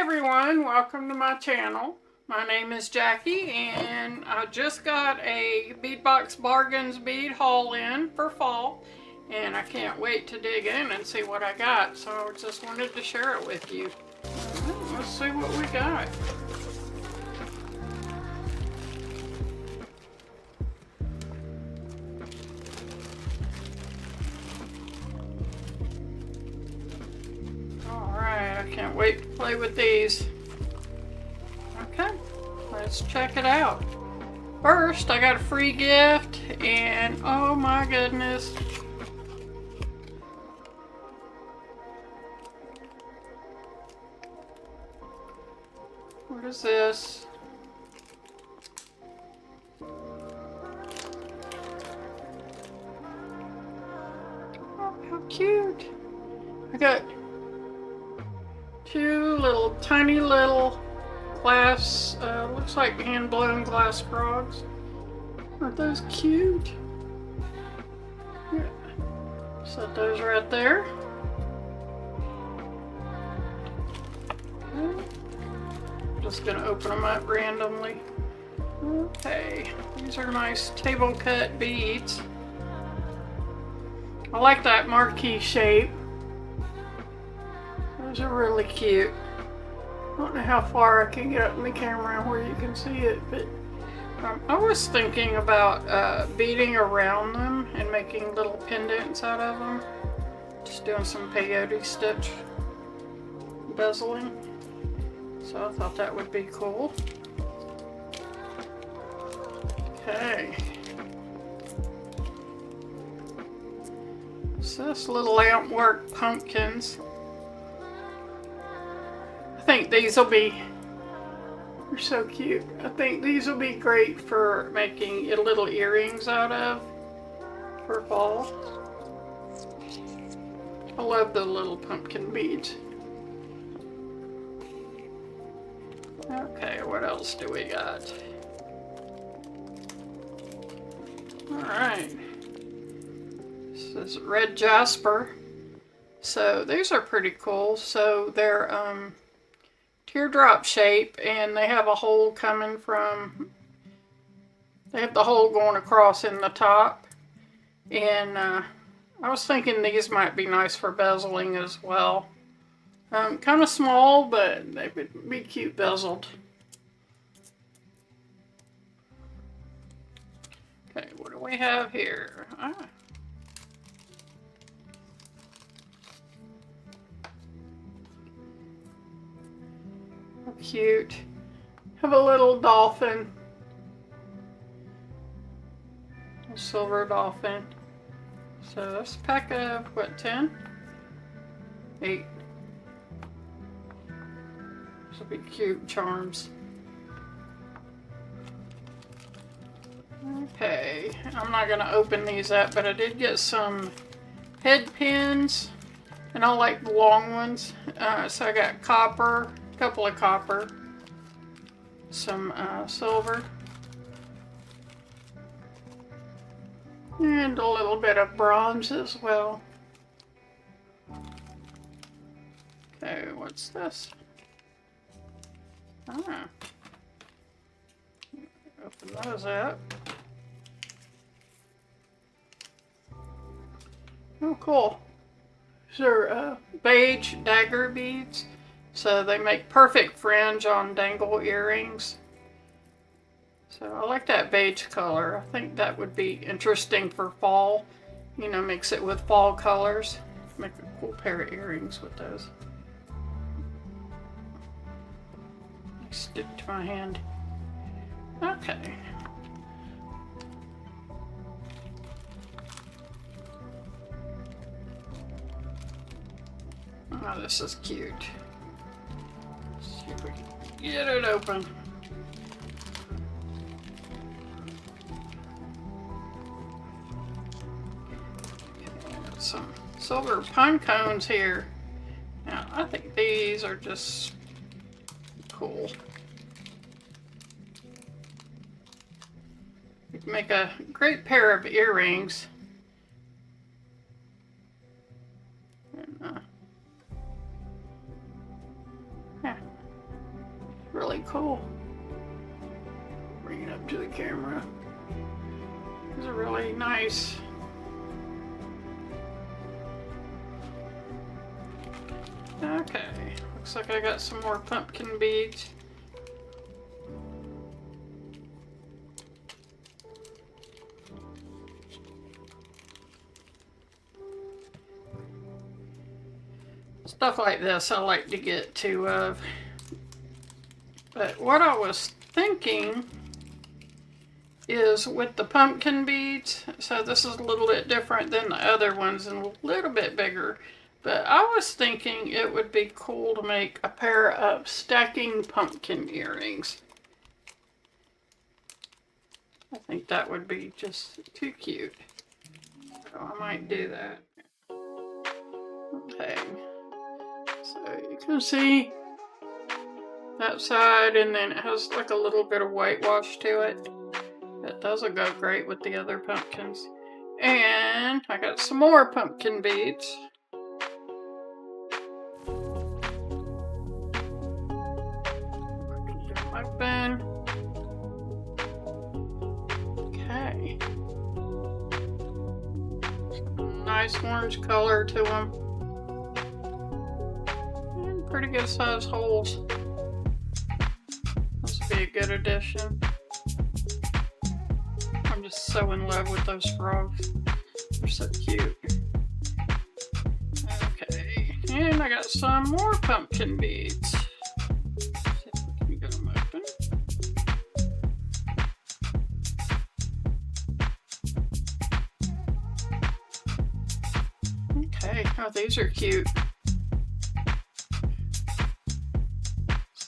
everyone, welcome to my channel. My name is Jackie and I just got a Bead Box Bargains bead haul in for fall and I can't wait to dig in and see what I got, so I just wanted to share it with you. Let's see what we got. Alright, I can't wait to play with these. Okay, let's check it out. First, I got a free gift, and oh my goodness. What is this? Oh, how cute. I got two little tiny little glass, looks like hand-blown glass frogs. Aren't those cute? Here. Set those right there. Okay. I'm just gonna open them up randomly. Okay, these are nice table cut beads. I like that marquee shape. Those are really cute. I don't know how far I can get up in the camera where you can see it, but I was thinking about beading around them and making little pendants out of them. Just doing some peyote stitch bezeling. So I thought that would be cool. Okay. So this little lamp work pumpkins. I think these will be, they're so cute. I think these will be great for making little earrings out of for fall. I love the little pumpkin beads. Okay, what else do we got? Alright. This is red jasper. So these are pretty cool. So they're teardrop shape, and they have a hole coming from, they have the hole going across in the top, and I was thinking these might be nice for bezeling as well. Kind of small, but they would be cute bezeled. Okay, what do we have here? Cute. Have a little dolphin. A silver dolphin. So that's a pack of what, 10? 8. This will be cute charms. Okay, I'm not going to open these up, but I did get some head pins, and I like the long ones. So I got copper. Couple of copper, some silver, and a little bit of bronze as well. Okay, what's this? Ah. Open those up. Oh, cool. These are beige dagger beads. So they make perfect fringe on dangle earrings. So I like that beige color. I think that would be interesting for fall. You know, mix it with fall colors. Make a cool pair of earrings with those. Stick to my hand. Okay. Oh, this is cute. See if we can get it open. Okay, got some silver pine cones here. Now, I think these are just cool. You can make a great pair of earrings. And, cool. Bring it up to the camera. These are really nice. Okay, looks like I got some more pumpkin beads. Stuff like this I like to get two of. But what I was thinking is with the pumpkin beads, so this is a little bit different than the other ones and a little bit bigger. But I was thinking it would be cool to make a pair of stacking pumpkin earrings. I think that would be just too cute. So I might do that. Okay. So you can see that side, and then it has like a little bit of whitewash to it. But those will go great with the other pumpkins. And I got some more pumpkin beads. Open. Okay. Nice orange color to them. And pretty good size holes. This would be a good addition. I'm just so in love with those frogs. They're so cute. Okay. And I got some more pumpkin beads. Oh, these are cute.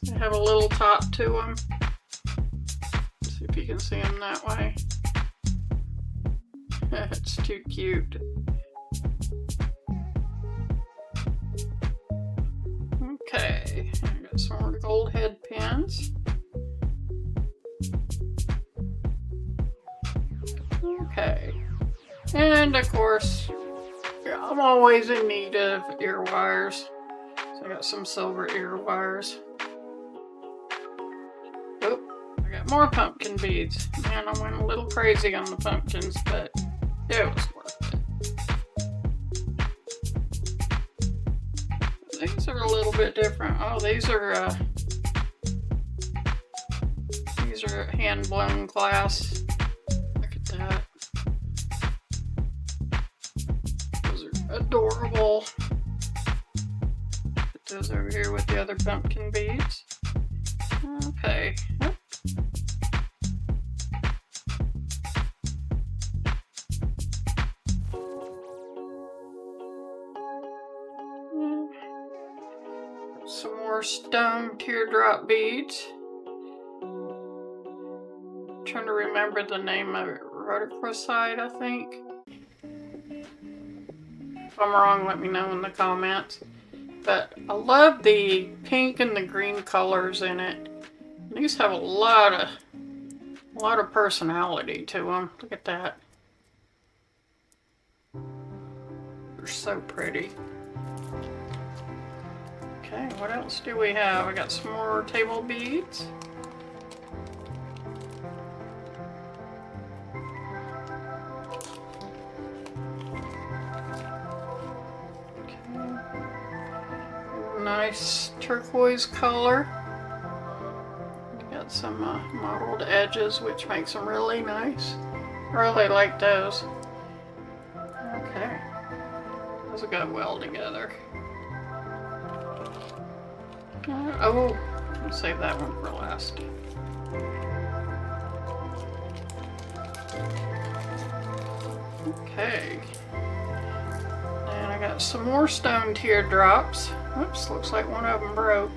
They have a little top to them. Let's see if you can see them that way. It's too cute. Okay, I got some more gold head pins. Okay, and of course, I'm always in need of ear wires, so I got some silver ear wires. Oh, I got more pumpkin beads. Man, I went a little crazy on the pumpkins, but it was worth it. These are a little bit different. Oh, these are hand blown glass. Look at that. Adorable. Put those over here with the other pumpkin beads. Okay. Some more stone teardrop beads. I'm trying to remember the name of it. Rhodochrosite, I think. If I'm wrong, let me know in the comments. But I love the pink and the green colors in it. These have a lot of personality to them. Look at that. They're so pretty. Okay, what else do we have? I got some more table beads. Nice turquoise color. Got some mottled edges, which makes them really nice. Really like those. Okay, those will go well together. Oh, I'll save that one for last. Okay, and I got some more stone teardrops. Oops, looks like one of them broke.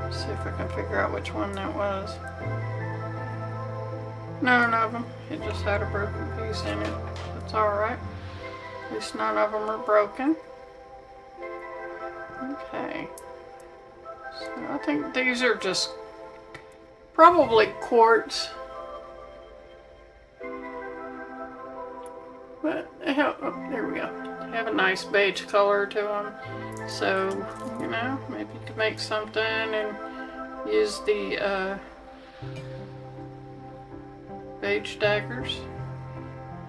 Let's see if I can figure out which one that was. None of them. It just had a broken piece in it. That's alright. At least none of them are broken. Okay. So I think these are just probably quartz. But they have, oh, there we go. They have a nice beige color to them. So, you know, maybe you could make something and use the bead daggers.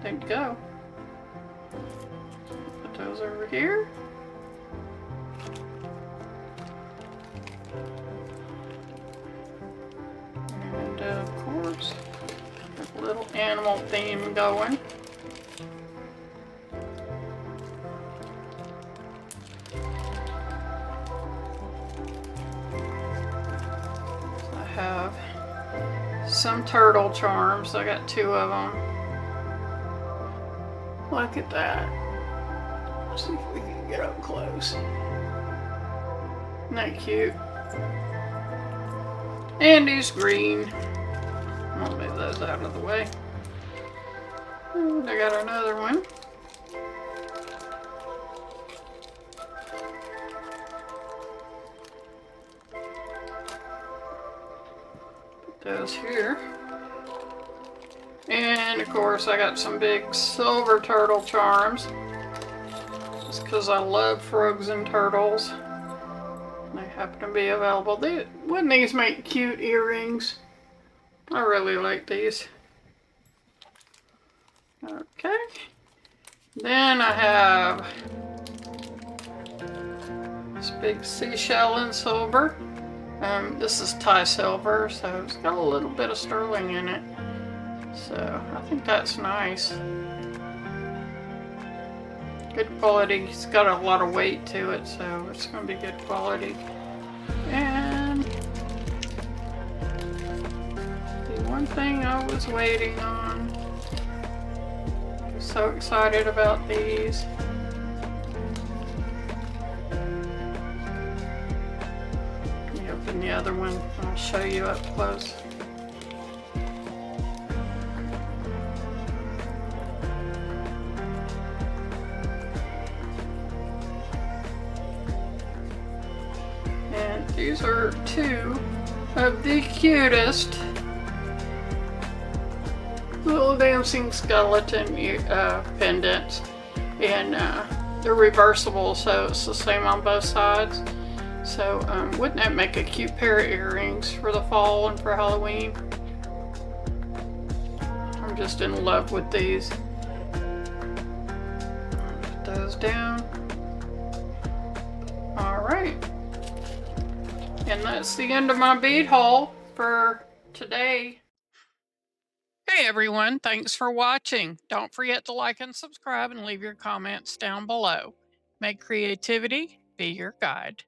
There you go. Put those over here. And of course, a little animal theme going. So I have some turtle charms. I got 2 of them. Look at that. Let's see if we can get up close. Isn't that cute? And he's green. I'll move those out of the way. And I got another one. Put those here. And of course I got some big silver turtle charms. Just because I love frogs and turtles. They happen to be available. Wouldn't these make cute earrings? I really like these. Okay. Then I have this big seashell in silver. This is Thai silver, so it's got a little bit of sterling in it. So I think that's nice. Good quality. It's got a lot of weight to it, so it's going to be good quality. And the one thing I was waiting on. I'm so excited about these. Let me open the other one. I'll show you up close. These are 2 of the cutest little dancing skeleton pendants. And they're reversible, so it's the same on both sides. So wouldn't that make a cute pair of earrings for the fall and for Halloween? I'm just in love with these. Put those down. Alright. And that's the end of my bead haul for today. Hey everyone, thanks for watching. Don't forget to like and subscribe and leave your comments down below. May creativity be your guide.